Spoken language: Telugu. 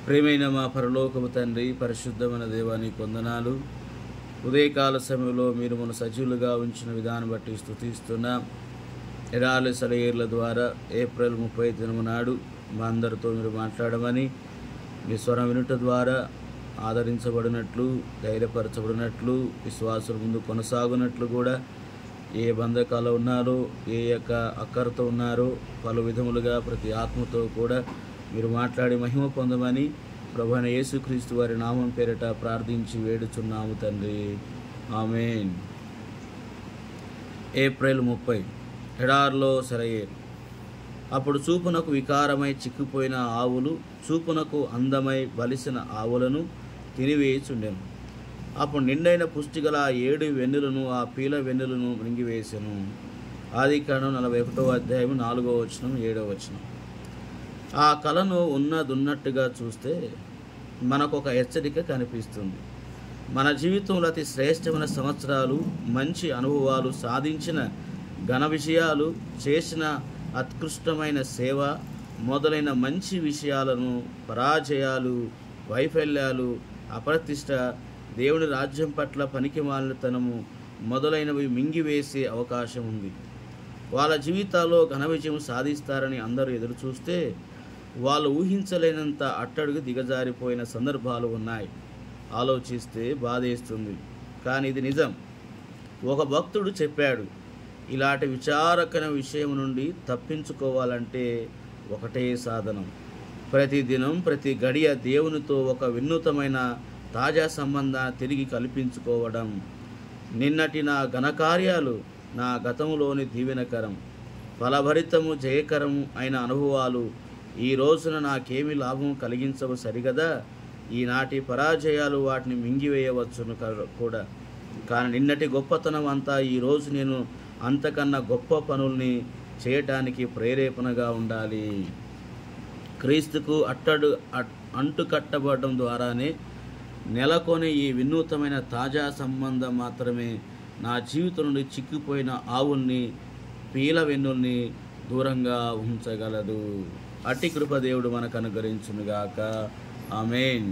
ప్రియమైన మా పరలోకపు తండ్రి, పరిశుద్ధమైన దేవానికి వందనాలు. ఉదయకాల సమయంలో మీరు మన సజీవులుగా ఉంచిన విధానం బట్టి స్తుతిస్తున్నాం. ఎడారి సెలయేర్ల ద్వారా ఏప్రిల్ 30 దినము నాడు మా అందరితో మీరు మాట్లాడమని, మీ స్వరం వినుట ద్వారా ఆదరించబడినట్లు, ధైర్యపరచబడినట్లు, విశ్వాసుల ముందు కొనసాగునట్లు కూడా ఏ బంధకాలు ఉన్నారో, ఏ యొక్క అక్కరతో ఉన్నారో పలు విధములుగా ప్రతి ఆత్మతో కూడా మీరు మాట్లాడి మహిమ పొందమని ప్రభువైన యేసుక్రీస్తు వారి నామం పేరిట ప్రార్థించి వేడుచున్నాము తండ్రి. ఆమేన్. ఏప్రిల్ 30 ఎడారిలో సెలయేరు. అప్పుడు చూపునకు వికారమై చిక్కిపోయిన ఆవులు చూపునకు అందమై బలిసిన ఆవులను తినివేయుచుండెను. అప్పుడు నిండైన పుష్టిగల 7 వెన్నులను ఆ పీల వెన్నులను మృంగివేసెను. ఆదికాండం 41వ అధ్యాయం 4వ వచనం 7వ వచనం. ఆ కళను ఉన్నదున్నట్టుగా చూస్తే మనకు ఒక హెచ్చరిక కనిపిస్తుంది. మన జీవితంలో అతి శ్రేష్టమైన సంవత్సరాలు, మంచి అనుభవాలు, సాధించిన ఘన విషయాలు, చేసిన ఉత్కృష్టమైన సేవ మొదలైన మంచి విషయాలను పరాజయాలు, వైఫల్యాలు, అప్రతిష్ట, దేవుని రాజ్యం పట్ల పనికిమాలినతనము మొదలైనవి మింగివేసే అవకాశం ఉంది. వాళ్ళ జీవితాల్లో ఘన విజయం సాధిస్తారని అందరూ ఎదురు చూస్తే వాళ్ళు ఊహించలేనంత అట్టడుగు దిగజారిపోయిన సందర్భాలు ఉన్నాయి. ఆలోచిస్తే బాధేస్తుంది, కానీ ఇది నిజం. ఒక భక్తుడు చెప్పాడు, ఇలాంటి విచారకర విషయం నుండి తప్పించుకోవాలంటే ఒకటే సాధనం, ప్రతిదినం ప్రతి గడియ దేవునితో ఒక వినూతమైన తాజా సంబంధాన్ని తిరిగి కల్పించుకోవడం. నిన్నటి నా ఘనకార్యాలు నా గతంలోని దీవెనకరం, ఫలభరితము, జయకరము అయిన అనుభవాలు ఈ రోజున నాకేమి లాభం కలిగించవు సరిగదా. ఈనాటి పరాజయాలు వాటిని మింగివేయవచ్చును కూడా, కానీ నిన్నటి గొప్పతనం అంతా ఈరోజు నేను అంతకన్నా గొప్ప పనుల్ని చేయటానికి ప్రేరేపణగా ఉండాలి. క్రీస్తుకు అంటుకట్టబడడం ద్వారానే నెలకొని ఈ వినూతమైన తాజా సంబంధం మాత్రమే నా జీవితం నుండి చిక్కిపోయిన ఆవుల్ని, పీల వెన్నుల్ని దూరంగా ఉంచగలదు. అట్టి కృప దేవుడు మనకు అనుగ్రహించునుగాక. ఆమేన్.